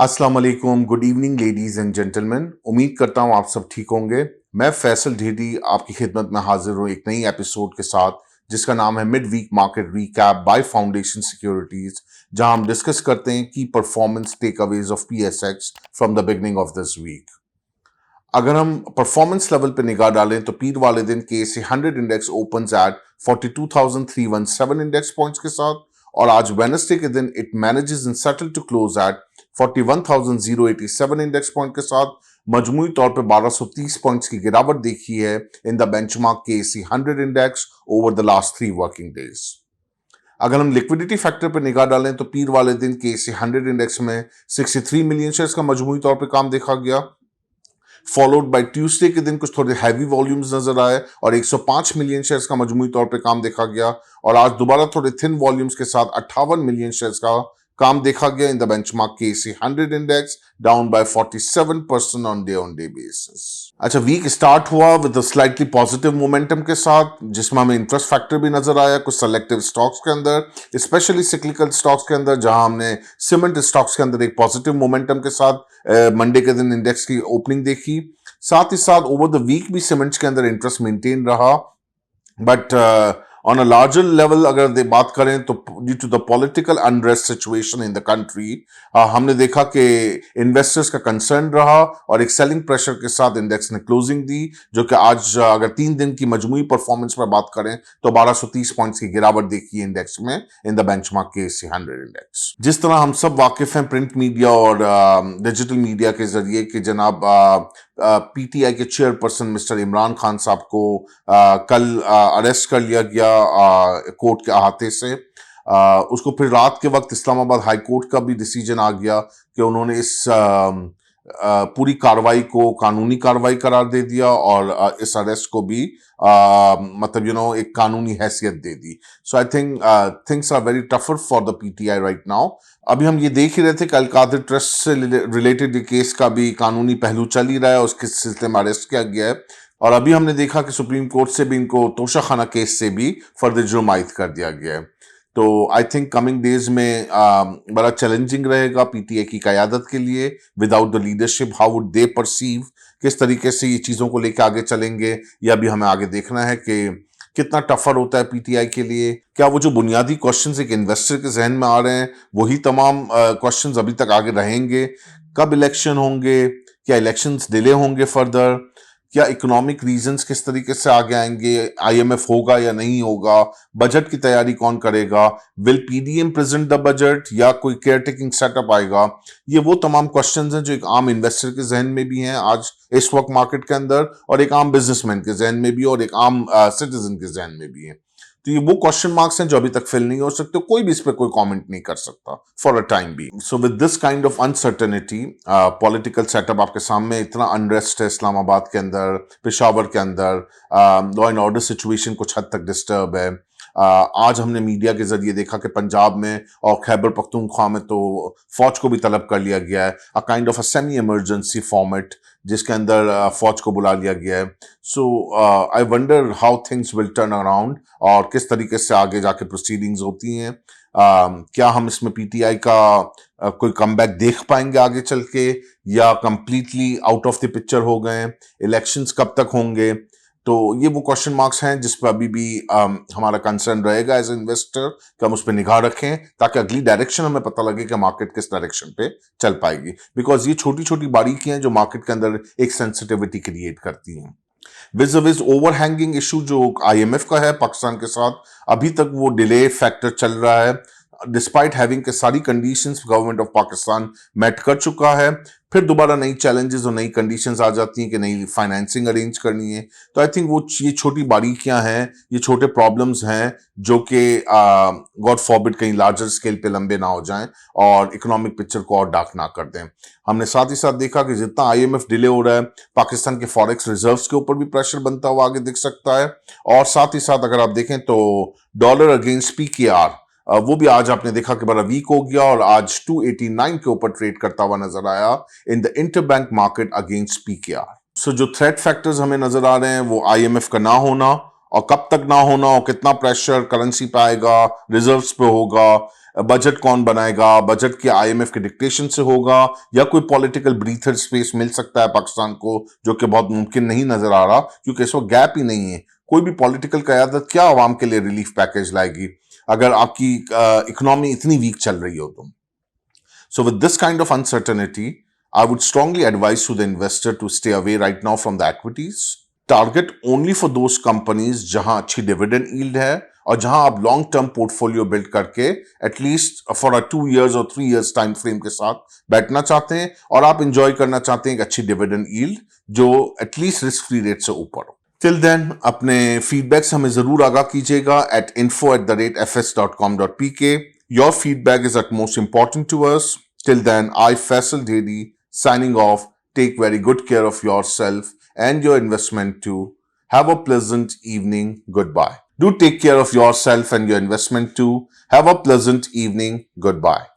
अस्सलाम वालेकुम, good evening ladies and gentleman. उम्मीद करता हूँ आप सब ठीक होंगे। मैं फैसल ढेडी आपकी खिदमत में हाजिर हूँ एक नई एपिसोड के साथ जिसका नाम है mid week market recap by foundation securities, जहां हम डिस्कस करते हैं की performance takeaways of PSX from the beginning of this week. अगर हम परफॉर्मेंस लेवल पे निगाह डालें तो पीर वाले दिन के से 100 index open at 42,317 index points के साथ, और आज वेडनेसडे के दिन it manages in settle to close at 41,087 index point के साथ मजमूई तौर पे 1230 पॉइंट्स की गिरावट देखी है इन द बेंचमार्क के सी 100 index over the last 3 working days. अगर हम लिक्विडिटी फैक्टर पर निगाह डालें तो पीर वाले दिन के सी 100 इंडेक्स में 63 मिलियन शेयर्स का मजमूई तौर पे काम देखा गया, फॉलोड बाय ट्यूसडे के दिन कुछ थोड़े हैवी वॉल्यूम्स नजर आए और 105 मिलियन शेयर्स का मजमूई तौर पे काम देखा गया, और आज दोबारा थोड़े थिन वॉल्यूम्स के साथ 58 मिलियन शेयर्स का काम देखा गया इन द बेंचमार्क के सी 100 index down by 47% on day basis. अच्छा, वीक स्टार्ट हुआ with a slightly positive momentum के साथ जिसमें हमें इंटरेस्ट फैक्टर भी नजर आया कुछ सेलेक्टिव स्टॉक्स के अंदर, स्पेशली सिक्लिकल स्टॉक्स के अंदर, जहां हमने सीमेंट स्टॉक्स के अंदर एक पॉजिटिव मोमेंटम के साथ मंडे के दिन इंडेक्स की ओपनिंग देखी। साथ ही साथ ओवर द वीक भी सीमेंट्स के अंदर इंटरेस्ट मेंटेन रहा, but on a larger level अगर बात करें तो due to the political unrest situation in the country हमने देखा कि इन्वेस्टर्स का कंसर्न रहा और एक सेलिंग प्रेशर के साथ इंडेक्स ने क्लोजिंग दी, जो कि आज अगर 3 दिन की मजमूई परफॉर्मेंस पर बात करें तो 1230 पॉइंट्स की गिरावट देखी है इंडेक्स में इन द बेंचमार्क के सी 100 इंडेक्स। जिस तरह हम सब वाकिफ हैं प्रिंट मीडिया और डिजिटल मीडिया के जरिए कि जनाब पीटीआई के चेयरपर्सन मिस्टर इमरान खान साहब को कल अरेस्ट कर लिया गया कोर्ट के अहाते से। उसको फिर रात के वक्त इस्लामाबाद हाई कोर्ट का भी डिसीजन आ गया कि उन्होंने इस पूरी कार्रवाई को कानूनी कार्रवाई करार दे दिया और इस अरेस्ट को भी मतलब एक कानूनी हैसियत दे दी। So I think things are very tougher for the PTI right now. अभी हम ये देख ही रहे थे कि अल कादिर ट्रस्ट से रिलेटेड केस का भी कानूनी पहलू चल ही रहा है, उसके सिलसिले में अरेस्ट किया गया है, और अभी हमने देखा कि सुप्रीम कोर्ट से भी इनको तोशाखाना केस से भी फर्दर जुर्म आयद कर दिया गया है। तो आई थिंक कमिंग डेज में बड़ा चैलेंजिंग रहेगा पीटीए की कयादत के लिए without the leadership. How would they perceive, किस तरीके से ये चीज़ों को लेकर आगे चलेंगे, या भी हमें आगे देखना है कि कितना टफर होता है पीटीआई के लिए। क्या वो जो बुनियादी क्वेश्चंस एक इन्वेस्टर के जहन में आ रहे हैं वही तमाम क्वेश्चंस अभी तक आगे रहेंगे? कब इलेक्शन होंगे? क्या इलेक्शंस डिले होंगे फर्दर? क्या इकोनॉमिक रीजंस किस तरीके से आगे आएंगे? आईएमएफ होगा या नहीं होगा? बजट की तैयारी कौन करेगा? Will PDM present the budget या कोई केयर टेकिंग सेटअप आएगा? ये वो तमाम क्वेश्चंस हैं जो एक आम इन्वेस्टर के जहन में भी हैं आज इस वक्त मार्केट के अंदर, और एक आम बिजनेसमैन के जहन में भी, और एक आम सिटीजन के जहन में भी है। तो ये वो क्वेश्चन मार्क्स हैं जो अभी तक फिल नहीं हो सकते, कोई भी इस पर कोई कमेंट नहीं कर सकता फॉर अ टाइम बी। So with this kind of uncertainty, political setup आपके सामने, इतना अनरेस्ट है इस्लामाबाद के अंदर, पेशावर के अंदर, लॉ एंड ऑर्डर सिचुएशन कुछ हद तक डिस्टर्ब है। आज हमने मीडिया के जरिए देखा कि पंजाब में और खैबर पख्तूनख्वा में तो फौज को भी तलब कर लिया गया है, a kind of a semi emergency format जिसके अंदर फौज को बुला लिया गया है। So I wonder how things will turn around और किस तरीके से आगे जाके प्रोसीडिंग्स होती हैं। क्या हम इसमें पीटीआई का कोई कमबैक देख पाएंगे आगे चल के, या completely out of the picture हो गए? इलेक्शंस कब तक होंगे? तो ये वो क्वेश्चन मार्क्स हैं जिस पर अभी भी हमारा कंसर्न रहेगा एज इन्वेस्टर कि हम उस पर निगाह रखें ताकि अगली डायरेक्शन हमें पता लगे कि मार्केट किस डायरेक्शन पे चल पाएगी, बिकॉज ये छोटी छोटी बारीकियां हैं जो मार्केट के अंदर एक सेंसिटिविटी क्रिएट करती हैं। विज ओवरहैंगिंग इशू जो आईएमएफ का है पाकिस्तान के साथ, अभी तक वो डिले फैक्टर चल रहा है डिस्पाइट हैविंग के सारी conditions government of Pakistan met कर चुका है। फिर दोबारा नई चैलेंजेस और नई कंडीशंस आ जाती हैं कि नई फाइनेंसिंग अरेंज करनी है। तो आई थिंक वो ये छोटी बारीकियां हैं, ये छोटे प्रॉब्लम्स हैं जो कि गॉड फॉरबिड कहीं लार्जर स्केल पे लंबे ना हो जाएं और इकोनॉमिक पिक्चर को और डार्क ना कर दें। हमने साथ ही साथ देखा कि जितना आईएमएफ डिले हो रहा है पाकिस्तान के फॉरेक्स रिजर्व्स के ऊपर भी प्रेशर बनता हुआ आगे दिख सकता है, और साथ ही साथ अगर आप देखें तो डॉलर अगेंस्ट पीकेआर वो भी आज आपने देखा कि बड़ा वीक हो गया और आज 289 के ऊपर ट्रेड करता हुआ नजर आया in the interbank market against PKR. So जो थ्रेट फैक्टर्स हमें नजर आ रहे हैं वो आईएमएफ का ना होना, और कब तक ना होना और कितना प्रेशर करेंसी पे आएगा, रिजर्व्स पे होगा, बजट कौन बनाएगा, बजट के आईएमएफ के डिक्टेशन से होगा या कोई पॉलिटिकल ब्रीथर स्पेस मिल सकता है पाकिस्तान को, जो कि बहुत मुमकिन नहीं नजर आ रहा क्योंकि इस वक्त गैप ही नहीं है। कोई भी पॉलिटिकल क़यादत क्या आवाम के लिए रिलीफ पैकेज लाएगी अगर आपकी इकोनॉमी इतनी वीक चल रही हो तो। So with this kind of uncertainty, I would strongly advise to the investor to stay away right now from the equities. Target only for those companies जहां अच्छी डिविडेंड yield है और जहां आप लॉन्ग टर्म पोर्टफोलियो बिल्ड करके at least for a 2 years और 3 years time frame के साथ बैठना चाहते हैं और आप इंजॉय करना चाहते हैं एक अच्छी डिविडेंड yield जो एटलीस्ट रिस्क फ्री रेट से ऊपर हो। टिल देन अपने फीडबैक्स हमें जरूर आगाह कीजिएगा at info@fs.com.pk. Your feedback is at most important to us. Till then, I, Faisal Dedi, signing off. Take very good care of yourself and your investment too. Have a pleasant evening. Goodbye. Do take care of yourself and your investment too. Have a pleasant evening. Goodbye.